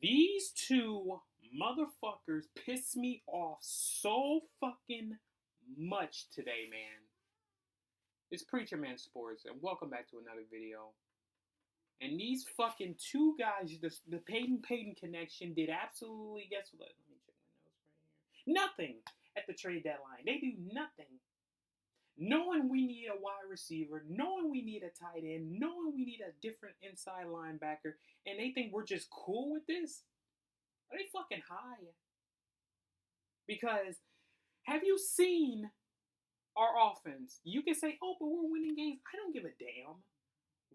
These two motherfuckers piss me off so fucking much today, man. It's Preacher Man Sports, and welcome back to another video. And these fucking two guys, the Peyton connection, did absolutely, guess what? Let me check my notes right here. Nothing at the trade deadline. They do nothing. Knowing we need a wide receiver, knowing we need a tight end, knowing we need a different inside linebacker, and they think we're just cool with this? Are they fucking high? Because have you seen our offense? You can say, oh, but we're winning games. I don't give a damn.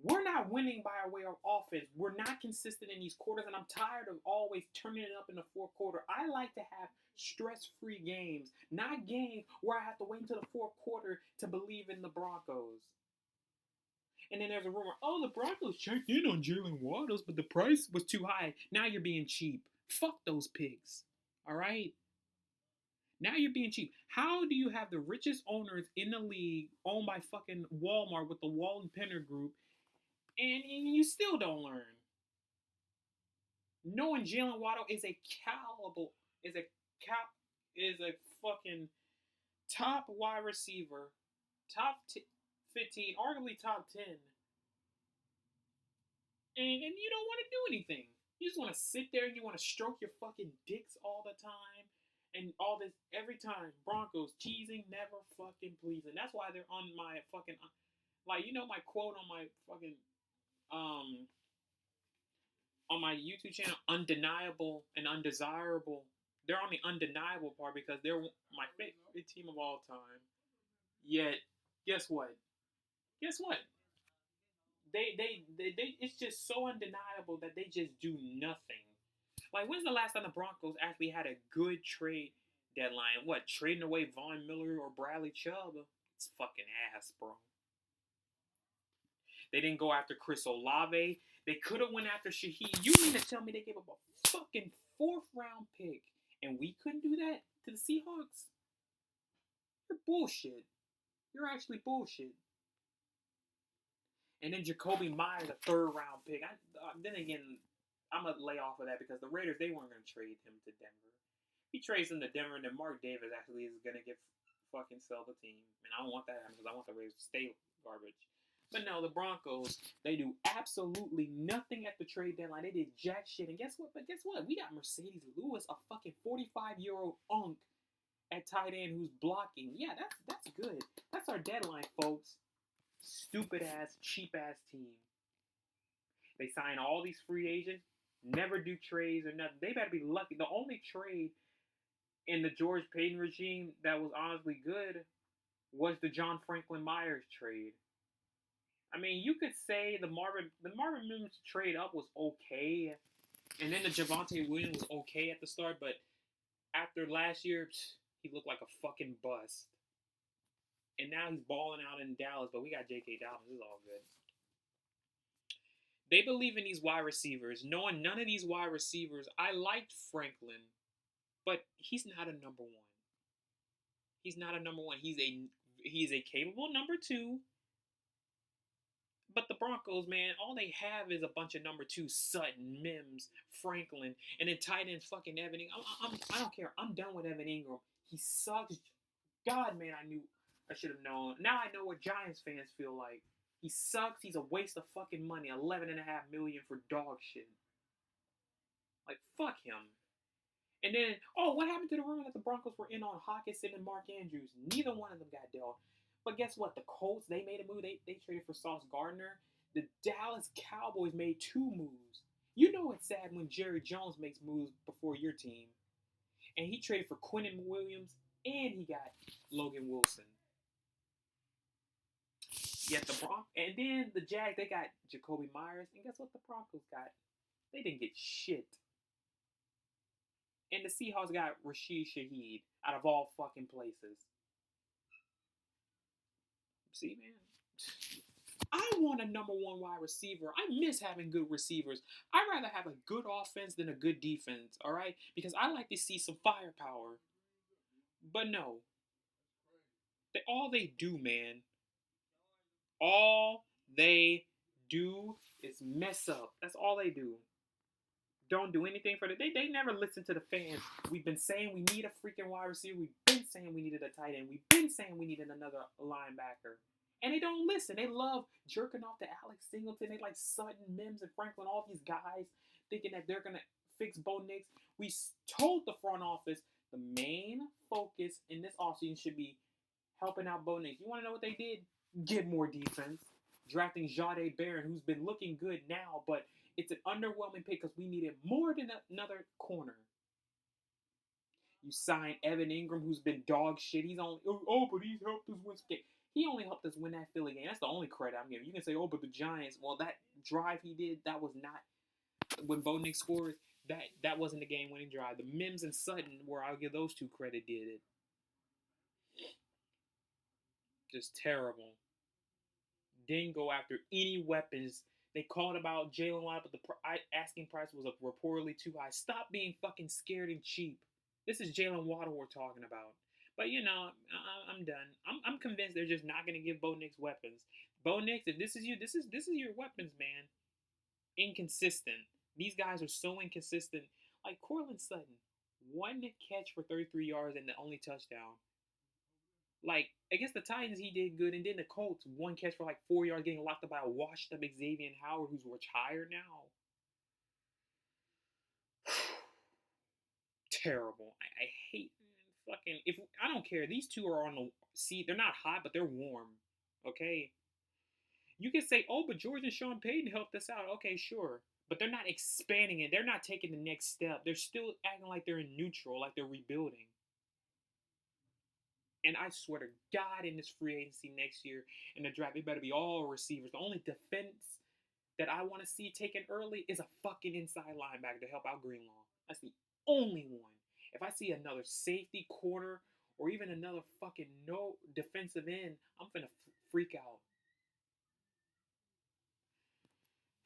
We're not winning by our way of offense. We're not consistent in these quarters, and I'm tired of always turning it up in the fourth quarter. I like to have stress-free games, not games where I have to wait until the fourth quarter to believe in the Broncos. And then there's a rumor, oh, the Broncos checked in on Jalen Waddles, but the price was too high. Now you're being cheap. Fuck those pigs. All right? Now you're being cheap. How do you have the richest owners in the league owned by fucking Walmart with the Walton Penner Group, and you still don't learn? Knowing Jalen Waddle is a fucking top wide receiver, top 15, arguably top 10, and you don't want to do anything. You just want to sit there and you want to stroke your fucking dicks all the time. And all this, every time, Broncos, teasing, never fucking pleasing. That's why they're on my fucking, like, you know my quote on my fucking, on my YouTube channel, undeniable and undesirable. They're on the undeniable part because they're my favorite team of all time. Yet, guess what? Guess what? They it's just so undeniable that they just do nothing. Like, when's the last time the Broncos actually had a good trade deadline? What, trading away Von Miller or Bradley Chubb? It's fucking ass, bro. They didn't go after Chris Olave. They could have went after Shaheed. You mean to tell me they gave up a fucking 4th-round pick and we couldn't do that to the Seahawks? You're bullshit. You're actually bullshit. And then Jacoby Myers, a 3rd-round pick. Then again, I'm going to lay off of that because the Raiders, they weren't going to trade him to Denver. If he trades him to Denver, then Mark Davis actually is going to get fucking sell the team. And I don't want that because I want the Raiders to stay garbage. But no, the Broncos, they do absolutely nothing at the trade deadline. They did jack shit. And guess what? We got Mercedes Lewis, a fucking 45-year-old unk at tight end who's blocking. Yeah, that's good. That's our deadline, folks. Stupid-ass, cheap-ass team. They sign all these free agents. Never do trades or nothing. They better be lucky. The only trade in the George Payton regime that was honestly good was the John Franklin Myers trade. I mean, you could say the Marvin Mims trade up was okay, and then the Javonte Williams was okay at the start, but after last year, he looked like a fucking bust. And now he's balling out in Dallas, but we got J.K. Dobbins. It's all good. They believe in these wide receivers, knowing none of these wide receivers. I liked Franklin, but he's not a number one. He's not a number one. He's a capable number 2. But the Broncos, man, all they have is a bunch of number 2, Sutton, Mims, Franklin, and then tight end fucking Evan Ingram. I don't care. I'm done with Evan Ingram. He sucks. God, man, I should have known. Now I know what Giants fans feel like. He sucks. He's a waste of fucking money. $11.5 million for dog shit. Like, fuck him. And then, what happened to the rumor that the Broncos were in on Hawkinson and Mark Andrews? Neither one of them got dealt. But guess what? The Colts, they made a move. They traded for Sauce Gardner. The Dallas Cowboys made 2 moves. You know it's sad when Jerry Jones makes moves before your team. And he traded for Quinnen Williams, and he got Logan Wilson. Yet and then the Jags, they got Jacoby Myers, and guess what the Broncos got? They didn't get shit. And the Seahawks got Rashid Shaheed out of all fucking places. See, man, I want a number 1 wide receiver. I miss having good receivers. I'd rather have a good offense than a good defense, all right? Because I like to see some firepower. But no, all they do, man. All they do is mess up. That's all they do. Don't do anything for the they never listen to the fans. We've been saying we need a freaking wide receiver. We've been saying we needed a tight end. We've been saying we needed another linebacker. And they don't listen. They love jerking off to Alex Singleton. They like Sutton, Mims, and Franklin, all these guys, thinking that they're gonna fix Bo Nix. We told the front office the main focus in this offseason should be helping out Bo Nix. You want to know what they did? Get more defense. Drafting Jahdae Barron, who's been looking good now, but it's an underwhelming pick because we needed more than another corner. You signed Evan Ingram, who's been dog shit. He's only but he's helped us win some game. He only helped us win that Philly game. That's the only credit I'm giving. You can say, but the Giants. Well, that drive he did, that was not when Bo Nix scored. That wasn't the game-winning drive. The Mims and Sutton, where I'll give those two credit, did it. Just terrible. Didn't go after any weapons. They called about Jalen Waddle, but the asking price was reportedly too high. Stop being fucking scared and cheap. This is Jalen Waddle we're talking about. But I'm done. I'm convinced they're just not gonna give Bo Nix weapons. Bo Nix, if this is you, this is your weapons, man. Inconsistent. These guys are so inconsistent. Like Courtland Sutton, 1 catch for 33 yards and the only touchdown. Like, against the Titans, he did good. And then the Colts, 1 catch for like 4 yards, getting locked up by a washed-up Xavier Howard, who's retired now. Terrible. I hate fucking... I don't care. These two are on the seat. They're not hot, but they're warm. Okay? You can say, but George and Sean Payton helped us out. Okay, sure. But they're not expanding it. They're not taking the next step. They're still acting like they're in neutral, like they're rebuilding. And I swear to God, in this free agency next year, in the draft, it better be all receivers. The only defense that I want to see taken early is a fucking inside linebacker to help out Greenlaw. That's the only one. If I see another safety, corner, or even another fucking no defensive end, I'm finna freak out.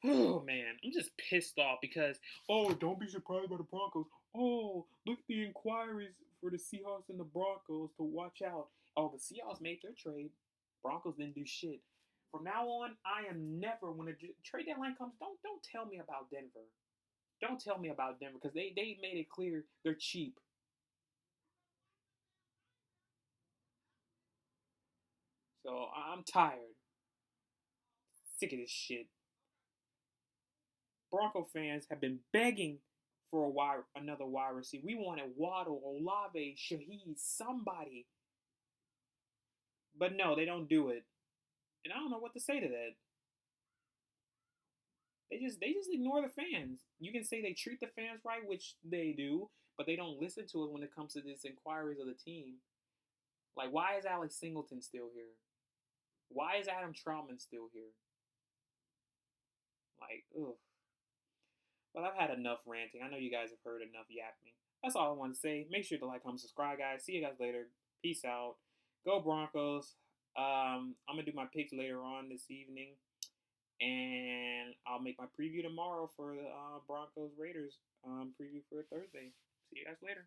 Oh, man. I'm just pissed off because, don't be surprised by the Broncos. Look at the inquiries for the Seahawks and the Broncos to watch out. The Seahawks made their trade. Broncos didn't do shit. From now on, I am never, when a trade deadline comes, don't tell me about Denver. Don't tell me about Denver because they made it clear they're cheap. So I'm tired. Sick of this shit. Bronco fans have been begging for another wide receiver. We wanted Waddle, Olave, Shaheed, somebody. But no, they don't do it. And I don't know what to say to that. They just ignore the fans. You can say they treat the fans right, which they do, but they don't listen to us when it comes to these inquiries of the team. Like, why is Alex Singleton still here? Why is Adam Trautman still here? Like, ugh. But I've had enough ranting. I know you guys have heard enough yapping. That's all I want to say. Make sure to like, comment, subscribe, guys. See you guys later. Peace out. Go Broncos. I'm going to do my picks later on this evening. And I'll make my preview tomorrow for the Broncos Raiders preview for Thursday. See you guys later.